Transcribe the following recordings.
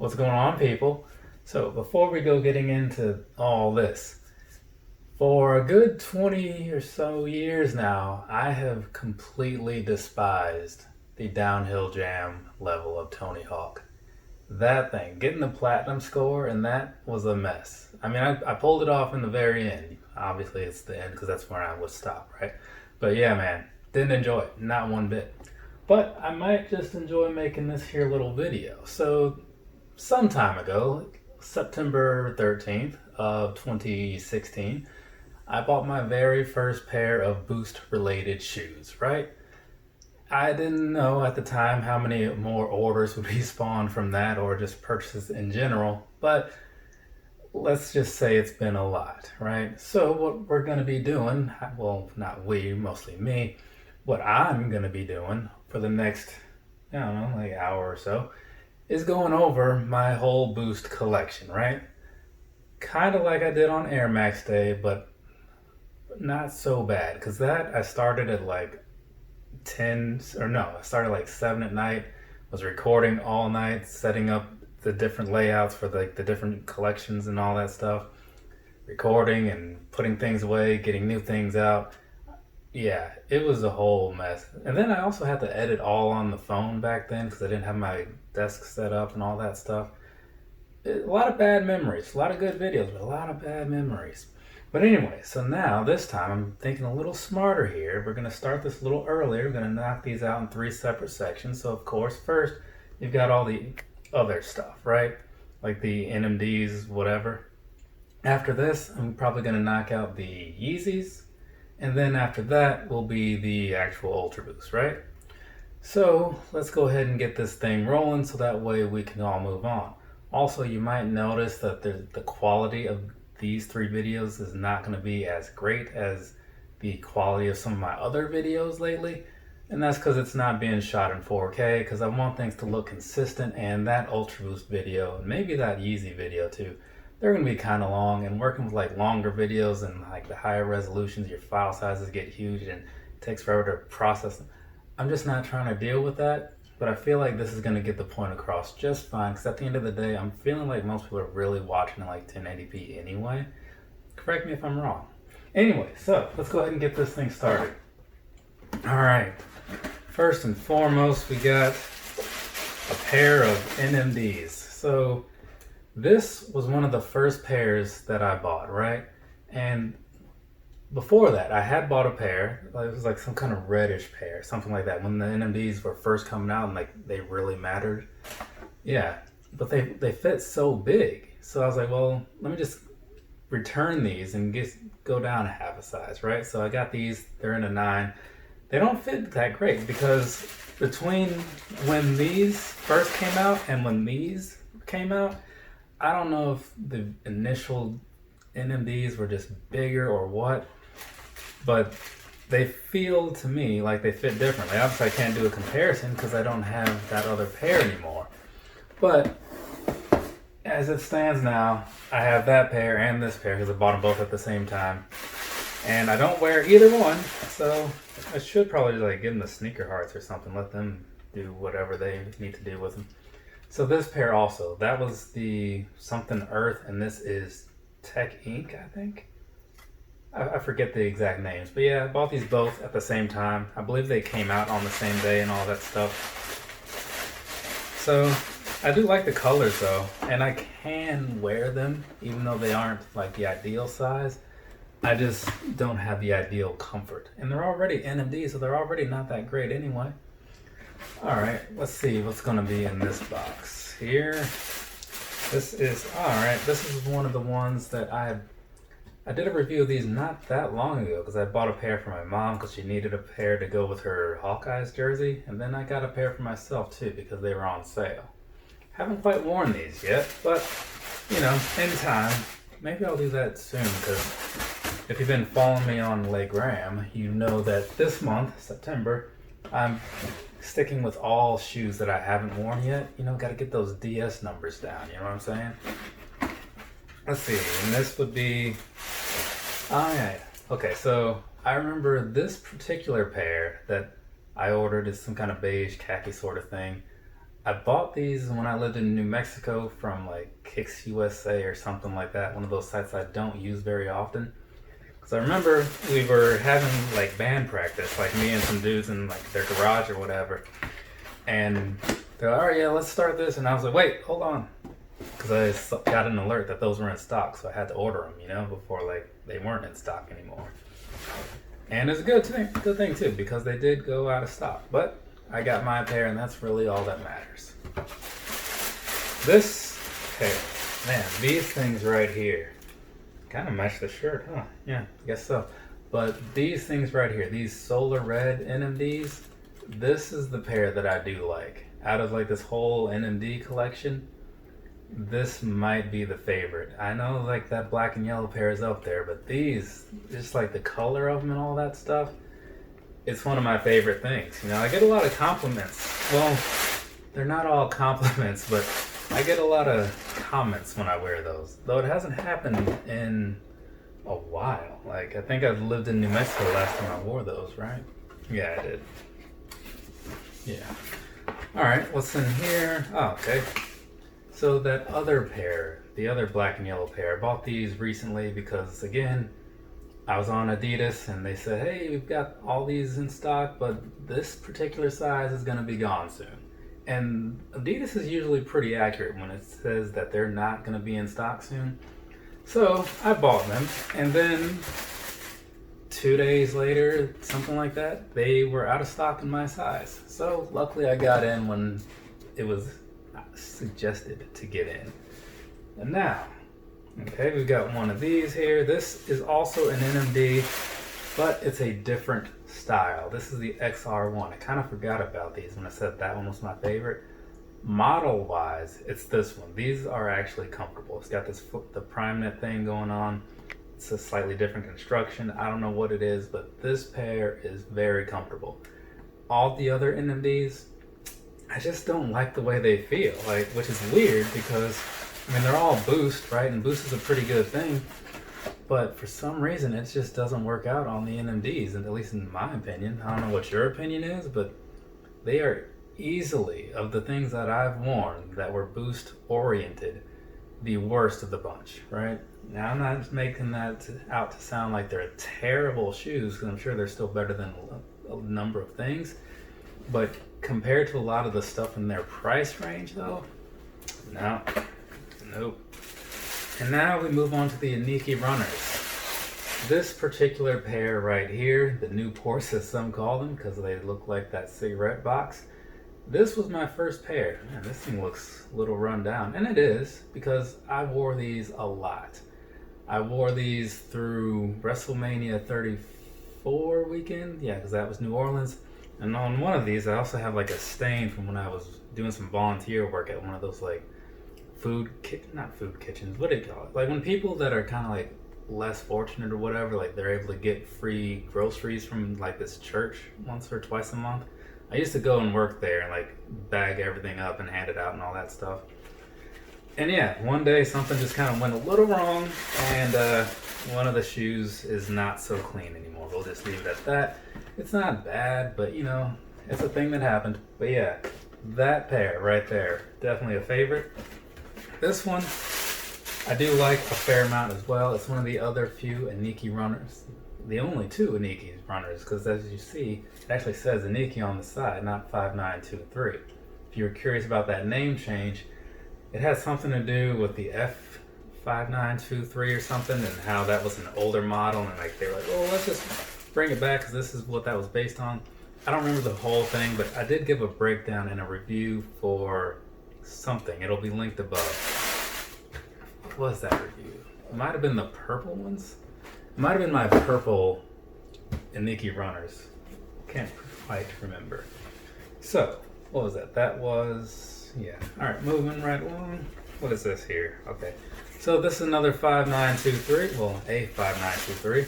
What's going on, people? So before we go getting into all this, for a good 20 or so years now, I have completely despised the downhill jam level of Tony Hawk. That thing, getting the platinum score, and that was a mess. I mean, I pulled it off in the very end. Obviously, it's the end because that's where I would stop, right? But yeah, man, didn't enjoy it, not one bit. But I might just enjoy making this here little video. So some time ago, September 13th of 2016, I bought my very first pair of Boost related shoes, right? I didn't know at the time how many more orders would be spawned from that or just purchases in general, but let's just say it's been a lot, right? So what we're going to be doing, well, not we, mostly me, what I'm going to be doing for the next, I don't know, like hour or so, is going over my whole Boost collection, right? Kind of like I did on Air Max Day, but not so bad, because that I started at like 10, or no, I started like 7 at night, was recording all night, setting up the different layouts for the different collections and all that stuff, recording and putting things away, getting new things out. Yeah, it was a whole mess. And then I also had to edit all on the phone back then because I didn't have my desk set up and all that stuff. A lot of bad memories, a lot of good videos, but a lot of bad memories. But anyway, so now this time I'm thinking a little smarter here. We're going to start this a little earlier. We're going to knock these out in 3 separate sections. So of course, first you've got all the other stuff, right? Like the NMDs, whatever. After this, I'm probably going to knock out the Yeezys. And then after that will be the actual Ultra Boost, right? So let's go ahead and get this thing rolling so that way we can all move on. Also, you might notice that the quality of these 3 videos is not going to be as great as the quality of some of my other videos lately. And that's because it's not being shot in 4K, because I want things to look consistent, and that Ultra Boost video, and maybe that Yeezy video too, they're going to be kind of long, and working with like longer videos and like the higher resolutions, your file sizes get huge and it takes forever to process them. I'm just not trying to deal with that, but I feel like this is going to get the point across just fine, because at the end of the day, I'm feeling like most people are really watching in like 1080p anyway. Correct me if I'm wrong. Anyway, so let's go ahead and get this thing started. All right, first and foremost, we got a pair of NMDs. So this was one of the first pairs that I bought, right? And before that, I had bought a pair. It was like some kind of reddish pair, something like that, when the NMDs were first coming out and like they really mattered. Yeah, but they fit so big. So I was like, well, let me just return these and go down half a size, right? So I got these. They're in a 9. They don't fit that great because between when these first came out and when these came out, I don't know if the initial NMDs were just bigger or what, but they feel to me like they fit differently. Obviously I can't do a comparison because I don't have that other pair anymore. But as it stands now, I have that pair and this pair because I bought them both at the same time. And I don't wear either one, so I should probably like give them the sneaker hearts or something, let them do whatever they need to do with them. So this pair also, that was the something Earth, and this is Tech Inc., I think. I forget the exact names, but yeah, I bought these both at the same time. I believe they came out on the same day and all that stuff. So I do like the colors though, and I can wear them even though they aren't like the ideal size. I just don't have the ideal comfort. And they're already NMD, so they're already not that great anyway. Alright, let's see what's going to be in this box here. This is one of the ones that I did a review of these not that long ago because I bought a pair for my mom because she needed a pair to go with her Hawkeyes jersey, and then I got a pair for myself too because they were on sale. Haven't quite worn these yet, but you know, in time. Maybe I'll do that soon because if you've been following me on Legram, you know that this month, September, I'm sticking with all shoes that I haven't worn yet. You know, got to get those DS numbers down, you know what I'm saying? Let's see, and this would be, oh yeah, okay, so I remember this particular pair that I ordered is some kind of beige khaki sort of thing. I bought these when I lived in New Mexico from like Kicks USA or something like that, one of those sites I don't use very often. Because I remember we were having like band practice, like me and some dudes in like their garage or whatever. And they're like, all right, yeah, let's start this. And I was like, wait, hold on. Because I got an alert that those were in stock, so I had to order them, you know, before like they weren't in stock anymore. And it's a good thing too, because they did go out of stock. But I got my pair, and that's really all that matters. This pair, man, these things right here kind of match the shirt, huh? Yeah, I guess so. But these things right here, these solar red NMDs, this is the pair that I do like. Out of like this whole NMD collection, this might be the favorite. I know like that black and yellow pair is up there, but these, just like the color of them and all that stuff, it's one of my favorite things. You know, I get a lot of compliments. Well, they're not all compliments, but I get a lot of comments when I wear those. Though it hasn't happened in a while. Like, I think I lived in New Mexico last time I wore those, right? Yeah, I did. Yeah. Alright, what's in here? Oh, okay. So that other pair, the other black and yellow pair, I bought these recently because, again, I was on Adidas and they said, hey, we've got all these in stock, but this particular size is going to be gone soon. And Adidas is usually pretty accurate when it says that they're not going to be in stock soon. So I bought them, and then 2 days later, something like that, they were out of stock in my size. So luckily I got in when it was suggested to get in. And now, okay, we've got one of these here. This is also an NMD, but it's a different style. This is the XR1. I kind of forgot about these when I said that one was my favorite. Model wise, it's this one. These are actually comfortable. It's got this the prime net thing going on. It's a slightly different construction. I don't know what it is, but this pair is very comfortable. All the other NMDs, I just don't like the way they feel, like, which is weird because, I mean, they're all Boost, right? And Boost is a pretty good thing, but for some reason, it just doesn't work out on the NMDs, and at least in my opinion. I don't know what your opinion is, but they are easily, of the things that I've worn that were Boost oriented, the worst of the bunch, right? Now, I'm not making that out to sound like they're terrible shoes, because I'm sure they're still better than a number of things, but compared to a lot of the stuff in their price range, though, no, nope. And now we move on to the Iniki Runners. This particular pair right here, the Newports as some call them, because they look like that cigarette box. This was my first pair. Man, this thing looks a little run down, and it is, because I wore these a lot. I wore these through WrestleMania 34 weekend, yeah, because that was New Orleans. And on one of these, I also have like a stain from when I was doing some volunteer work at one of those like not food kitchens, what do you call it? Like when people that are kind of like less fortunate or whatever, like they're able to get free groceries from like this church once or twice a month. I used to go and work there and like bag everything up and hand it out and all that stuff. And yeah, one day something just kind of went a little wrong, and one of the shoes is not so clean anymore. We'll just leave it at that. It's not bad, but you know, it's a thing that happened. But yeah, that pair right there, definitely a favorite. This one, I do like a fair amount as well. It's one of the other few Iniki Runners. The only two Iniki Runners, because as you see, it actually says Iniki on the side, not 5923. If you were curious about that name change, it has something to do with the F5923 or something, and how that was an older model, and like they were like, oh, let's just bring it back because this is what that was based on. I don't remember the whole thing, but I did give a breakdown and a review for something. It'll be linked above. What was that review? It might have been the purple ones. It might have been my purple Iniki Runners. Can't quite remember. So, what was that? That was, yeah. All right, moving right along. What is this here? Okay. So this is another 5923. Well, a 5923.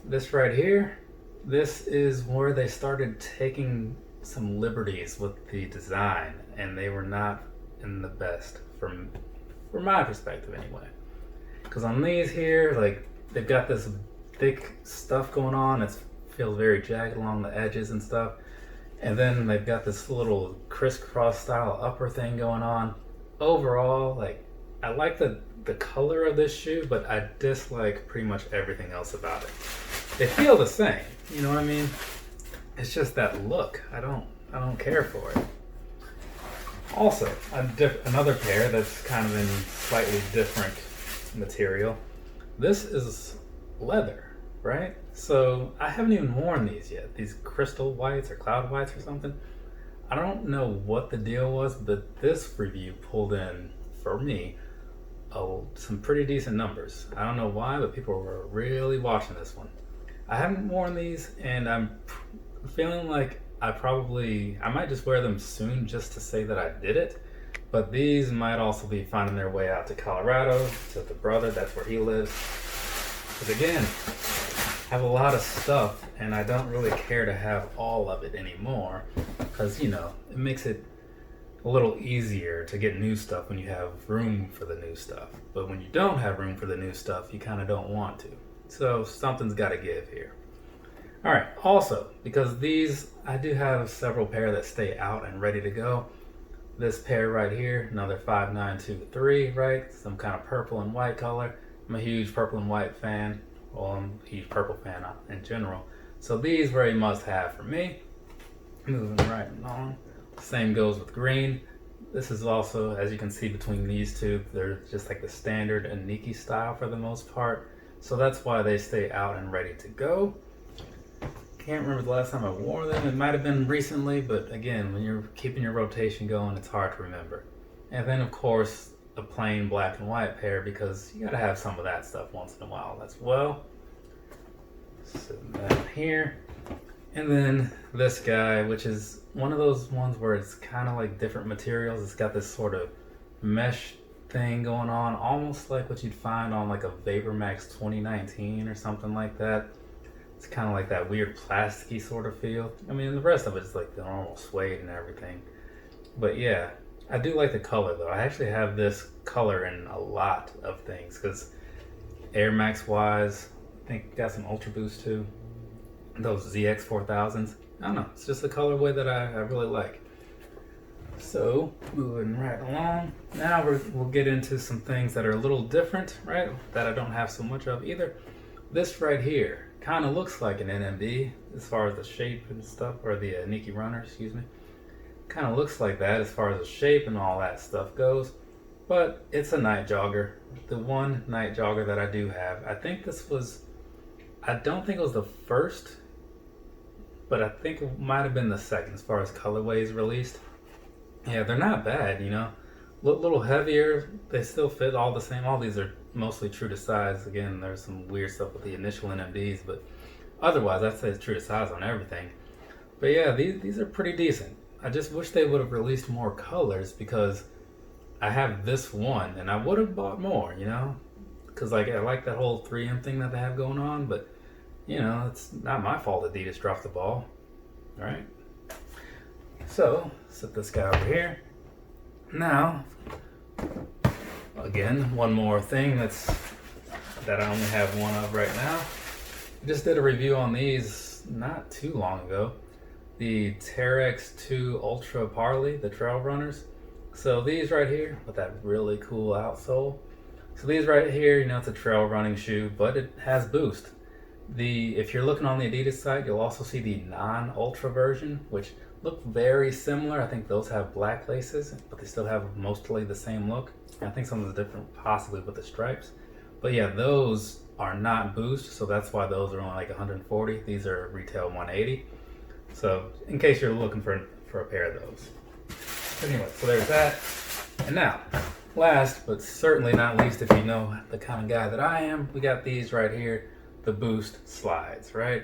This right here, this is where they started taking some liberties with the design, and they were not in the best from my perspective anyway. Because on these here, like, they've got this thick stuff going on. It feels very jagged along the edges and stuff. And then they've got this little crisscross style upper thing going on. Overall, like, I like the color of this shoe, but I dislike pretty much everything else about it. They feel the same, you know what I mean? It's just that look. I don't care for it. Also, another pair that's kind of in slightly different material. This is leather, right? So I haven't even worn these yet. These crystal whites or cloud whites or something. I don't know what the deal was, but this review pulled in, for me, some pretty decent numbers. I don't know why, but people were really watching this one. I haven't worn these, and I'm feeling like I might just wear them soon just to say that I did it. But these might also be finding their way out to Colorado, to the brother, that's where he lives. Because again, I have a lot of stuff and I don't really care to have all of it anymore. Because, you know, it makes it a little easier to get new stuff when you have room for the new stuff. But when you don't have room for the new stuff, you kind of don't want to. So something's got to give here. All right, also, because these, I do have several pair that stay out and ready to go. This pair right here, another 5923, right? Some kind of purple and white color. I'm a huge purple and white fan. Well, I'm a huge purple fan in general. So these very must have for me. Moving right along. Same goes with green. This is also, as you can see between these two, they're just like the standard Iniki style for the most part. So that's why they stay out and ready to go. Can't remember the last time I wore them. It might have been recently, but again, when you're keeping your rotation going, it's hard to remember. And then of course, a plain black and white pair, because you gotta have some of that stuff once in a while as well. Sitting down here. And then this guy, which is one of those ones where it's kind of like different materials. It's got this sort of mesh thing going on, almost like what you'd find on like a VaporMax 2019 or something like that. It's kind of like that weird plasticky sort of feel. I mean, the rest of it is like the normal suede and everything. But yeah, I do like the color though. I actually have this color in a lot of things because Air Max wise, I think got some Ultra Boost too. Those ZX 4000s. I don't know, it's just a colorway that I really like. So, moving right along. Now we'll get into some things that are a little different, right? That I don't have so much of either. This right here kind of looks like an NMD as far as the shape and stuff, or the Iniki Runners, excuse me. Kind of looks like that as far as the shape and all that stuff goes. But it's a night jogger. The one night jogger that I do have. I think this was, I don't think it was the first, but I think it might have been the second as far as colorways released. Yeah, they're not bad, you know. Little heavier, they still fit all the same. All these are mostly true to size. Again, there's some weird stuff with the initial NMDs, but otherwise I'd say it's true to size on everything. But yeah, these are pretty decent. I just wish they would have released more colors because I have this one and I would have bought more, you know, because like I like that whole 3M thing that they have going on, but you know, it's not my fault Adidas dropped the ball. All right. So, set this guy over here. Now, again, one more thing that I only have one of right now. I just did a review on these not too long ago. The Terex 2 Ultra Parley, the trail runners. So these right here with that really cool outsole. So these right here, you know, it's a trail running shoe, but it has boost. If you're looking on the Adidas site, you'll also see the non-ultra version, which look very similar. I think those have black laces, but they still have mostly the same look. I think something's different possibly with the stripes. But yeah, those are not boost, so that's why those are only like 140. These are retail 180. So in case you're looking for a pair of those. Anyway, so there's that. And now, last but certainly not least, if you know the kind of guy that I am, we got these right here, the Boost slides, right?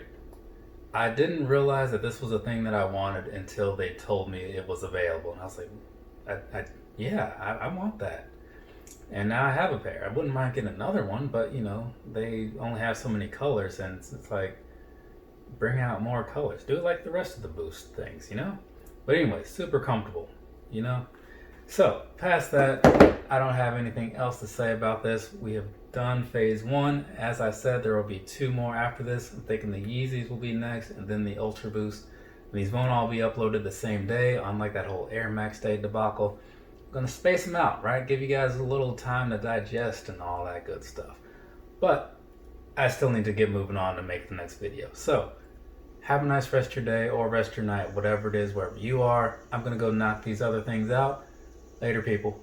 I didn't realize that this was a thing that I wanted until they told me it was available. And I was like, I want that. And now I have a pair. I wouldn't mind getting another one, but you know, they only have so many colors and it's like, bring out more colors. Do it like the rest of the Boost things, you know? But anyway, super comfortable, you know? So, past that, I don't have anything else to say about this. We have done phase one. As I said, there will be two more after this. I'm thinking the Yeezys will be next, and then the Ultra Boost. And these won't all be uploaded the same day, unlike that whole Air Max Day debacle. I'm gonna space them out, right? Give you guys a little time to digest and all that good stuff. But I still need to get moving on to make the next video. So have a nice rest of your day or rest of your night, whatever it is, wherever you are. I'm gonna go knock these other things out. Later, people.